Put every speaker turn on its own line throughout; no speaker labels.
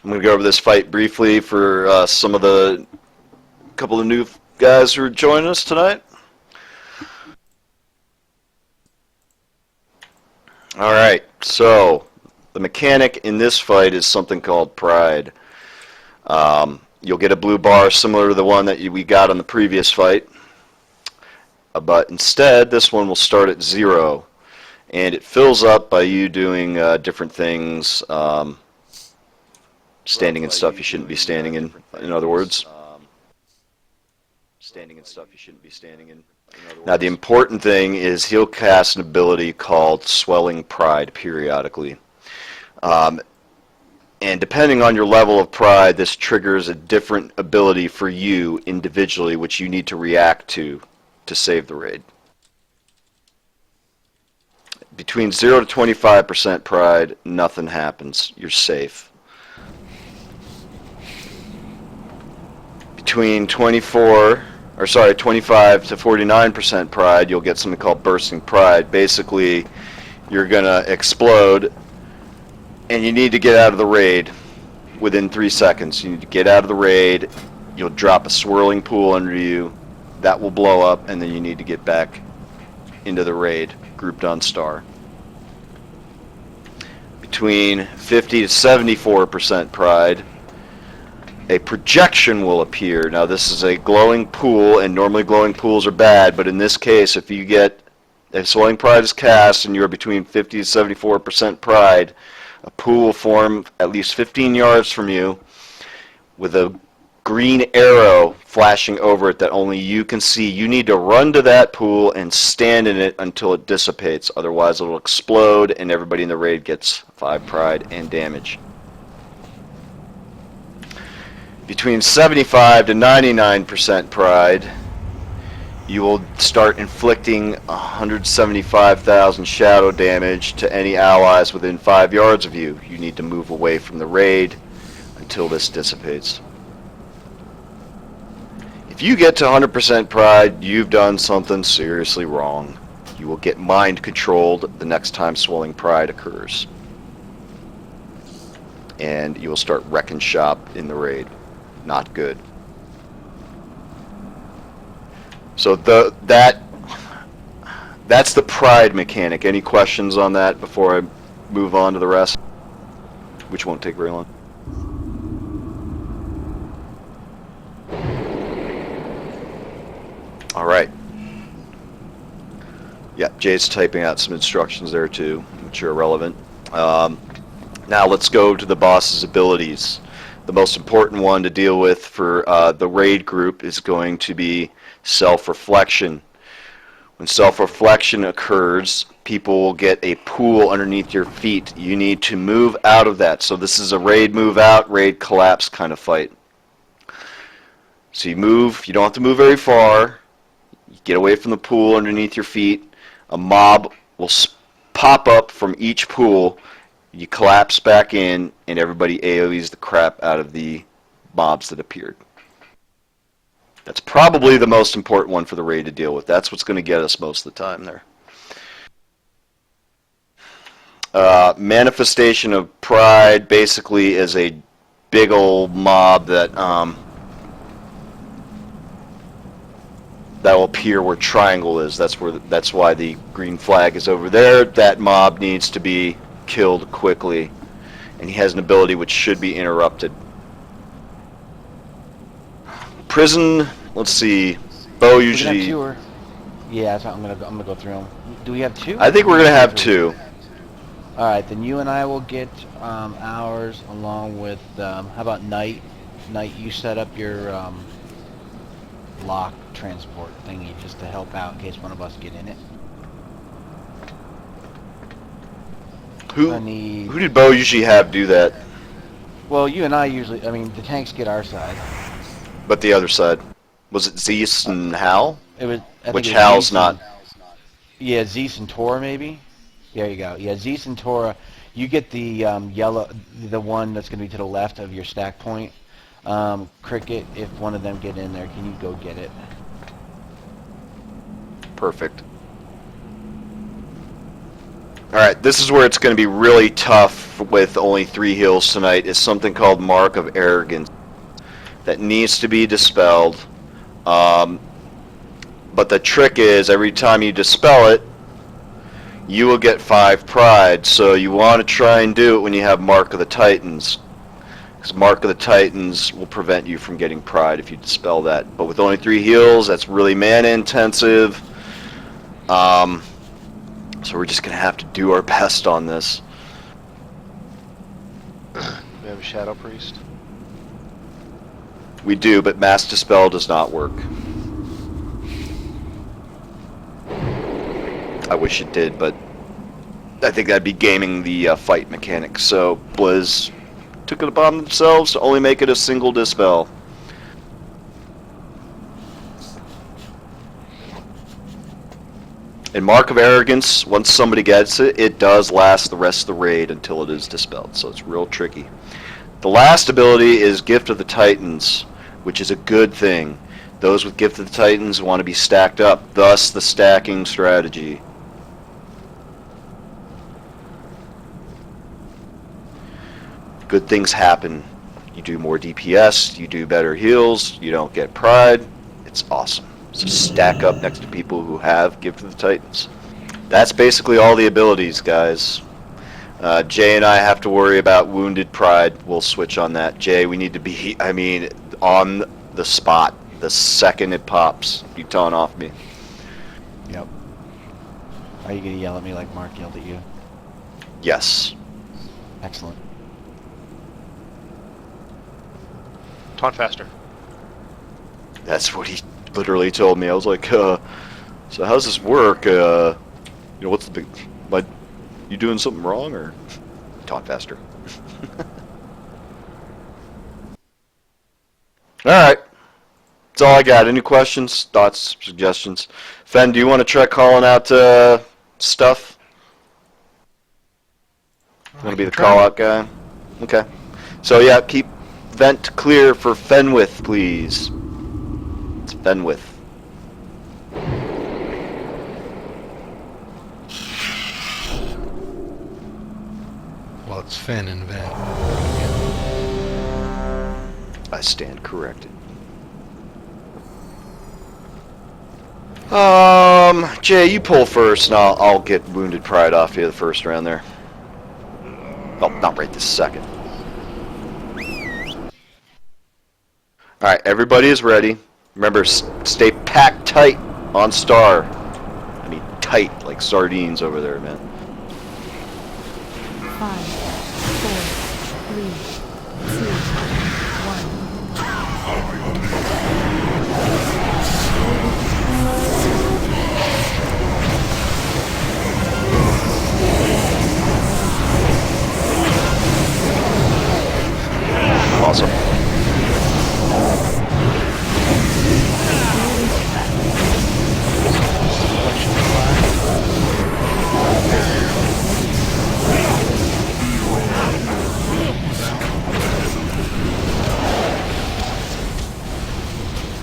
I'm going to go over this fight briefly for some of the couple of new guys who are joining us tonight. Alright, so the mechanic in this fight is something called Pride. You'll get a blue bar similar to the one that we got on the previous fight, but instead this one will start at 0, and it fills up by you doing different things, standing in stuff you shouldn't be standing in other words. Standing in stuff you shouldn't be standing in. Now the important thing is he'll cast an ability called Swelling Pride periodically. And depending on your level of Pride, this triggers a different ability for you individually, which you need to react to save the raid. Between 0 to 25% Pride, nothing happens. You're safe. Between 25 to 49% Pride, you'll get something called Bursting Pride. Basically, you're going to explode, and you need to get out of the raid within 3 seconds. You need to get out of the raid. You'll drop a swirling pool under you. That will blow up, and then you need to get back into the raid, grouped on star. Between 50 to 74% Pride, a projection will appear. Now this is a glowing pool, and normally glowing pools are bad, but in this case, if you get a Swelling Pride is cast and you're between 50 to 74% Pride, a pool will form at least 15 yards from you with a green arrow flashing over it that only you can see. You need to run to that pool and stand in it until it dissipates. Otherwise it'll explode and everybody in the raid gets 5 Pride and damage. Between 75 to 99% Pride, you will start inflicting 175,000 shadow damage to any allies within 5 yards of you. You need to move away from the raid until this dissipates. If you get to 100% Pride, you've done something seriously wrong. You will get mind controlled the next time Swelling Pride occurs. And you will start wrecking shop in the raid. Not good. So that's the Pride mechanic. Any questions on that before I move on to the rest? Which won't take very long. Alright. Yeah, Jay's typing out some instructions there too, which are relevant. Now let's go to the boss's abilities. The most important one to deal with for the raid group is going to be self-reflection. When self-reflection occurs, people will get a pool underneath your feet. You need to move out of that. So this is a raid move out, raid collapse kind of fight. So you move, you don't have to move very far. You get away from the pool underneath your feet. A mob will pop up from each pool. You collapse back in, and everybody AoEs the crap out of the mobs that appeared. That's probably the most important one for the raid to deal with. That's what's going to get us most of the time there. Manifestation of Pride basically is a big old mob that will appear where triangle is. That's why the green flag is over there. That mob needs to be killed quickly, and he has an ability which should be interrupted. Prison. Let's see. Bo usually.
Yeah, so I'm gonna go through them. Do we have 2?
I think we're gonna have 2.
All right, then you and I will get ours along with. How about Knight? Knight, you set up your lock transport thingy just to help out in case one of us get in it.
Who did Bo usually have do that?
Well, you and I usually. I mean, the tanks get our side.
But the other side. Was it Zeus and Hal?
It was.
Which Hal's not.
Yeah, Zeus and Tora maybe. There you go. Yeah, Zeus and Tora. You get the yellow, the one that's going to be to the left of your stack point. Cricket, if one of them get in there, can you go get it?
Perfect. Alright, this is where it's going to be really tough with only 3 heals tonight, is something called Mark of Arrogance that needs to be dispelled. But the trick is, every time you dispel it, you will get 5 pride, so you want to try and do it when you have Mark of the Titans. Because Mark of the Titans will prevent you from getting pride if you dispel that. But with only 3 heals, that's really mana intensive. So we're just going to have to do our best on this.
We have a Shadow Priest.
We do, but Mass Dispel does not work. I wish it did, but I think that'd be gaming the fight mechanics. So Blizz took it upon themselves to only make it a single Dispel. And Mark of Arrogance, once somebody gets it, it does last the rest of the raid until it is dispelled, so it's real tricky. The last ability is Gift of the Titans, which is a good thing. Those with Gift of the Titans want to be stacked up, thus the stacking strategy. Good things happen. You do more DPS, you do better heals, you don't get pride. It's awesome. So stack up next to people who have Gift of the Titans. That's basically all the abilities, guys. Jay and I have to worry about Wounded Pride. We'll switch on that. Jay, we need to be, on the spot. The second it pops, you taunt off me.
Yep. Are you gonna yell at me like Mark yelled at you?
Yes.
Excellent.
Taunt faster.
That's what he literally told me. I was like, so how's this work? What's the big... you doing something wrong, or... Taunt faster. Alright. That's all I got. Any questions, thoughts, suggestions? Fen, do you want to try calling out stuff? You want to be the call-out guy? Okay. So yeah, keep vent clear for Fenwith, please. It's Fenwith.
Well, it's Fen and Ven.
I stand corrected. Jay, you pull first, and I'll get Wounded Pride off you the first round there. Oh, not right this second. Alright, everybody is ready. Remember, stay packed tight on Star. I mean, tight like sardines over there, man.
5, 4, 3, 2, 1.
Awesome.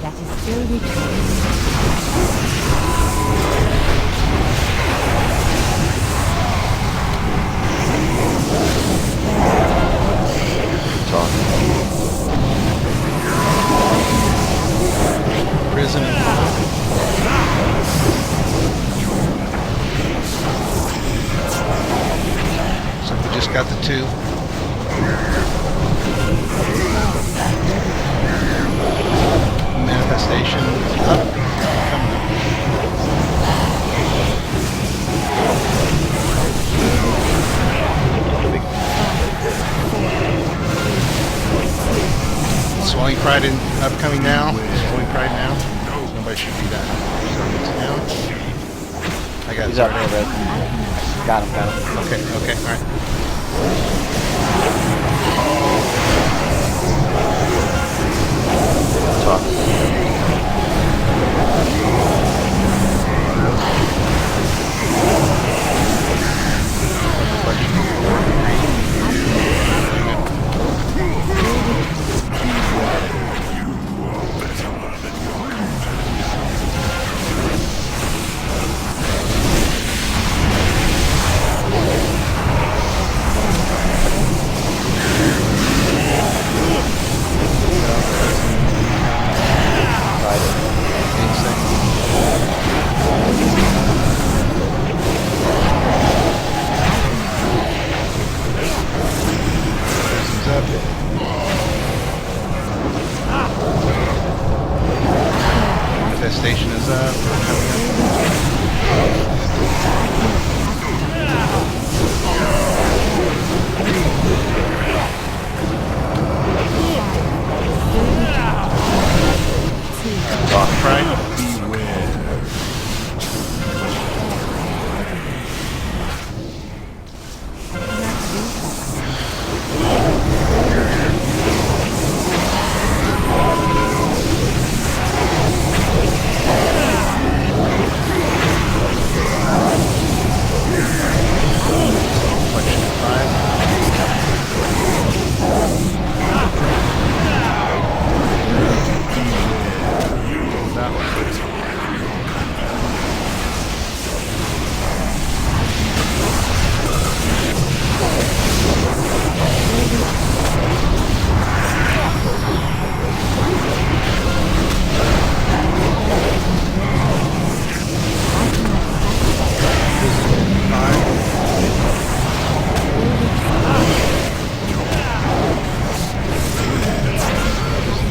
That is still returning.
Talk.
Prison and so we just got the 2. Manifestation up. Coming up. Swelling Pride upcoming now. Swelling Pride now. Nobody should be that. So it's down. I got
He's
it.
up there, Red. Got him,
Okay, alright.
Talk.
up. Infestation is up. We're coming up. Talk right. Reflection at 5. That one. Prison's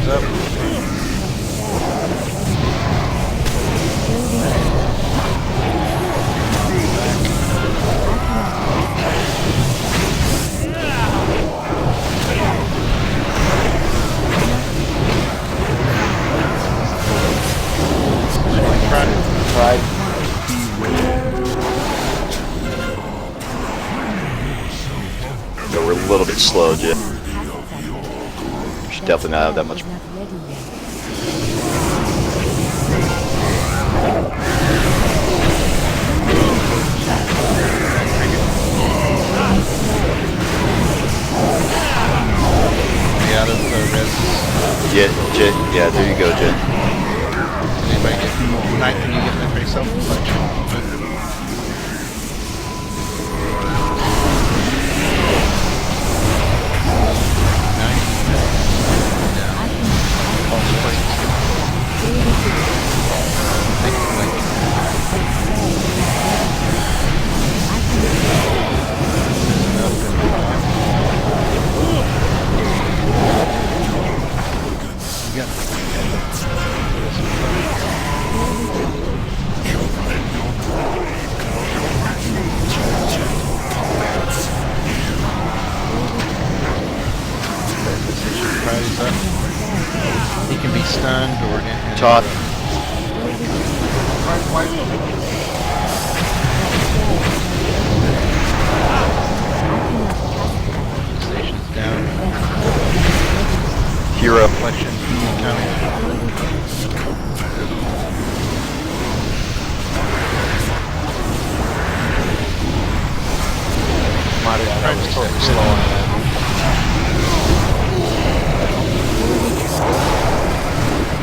up.
Tried.
So we're a little bit slow, Jay. Should definitely not have that much.
Be out of the res.
Yeah, there you go, Jay.
Anybody get Knight? Can you get that face self-reflection? Priority's up. He can be stunned or
Todd.
Station's down.
Hero.
Reflection incoming.
That was totally slow on that.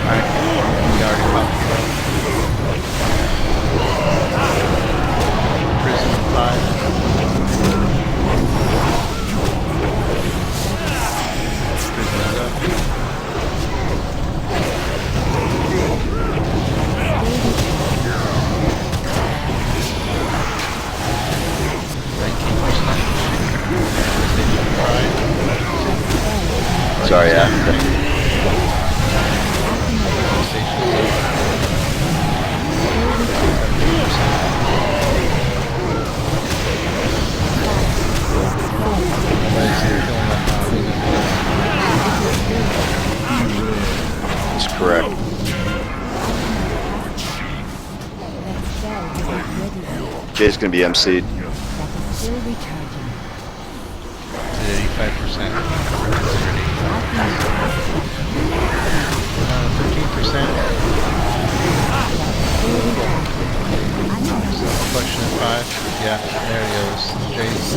Alright, we already popped it up. Prison 5. Prison's up.
Sorry, yeah. That's correct. Jay's gonna be MC'd.
Still recharging.
85%. 15%. Reflection at 5. Yeah, there he goes. Jay's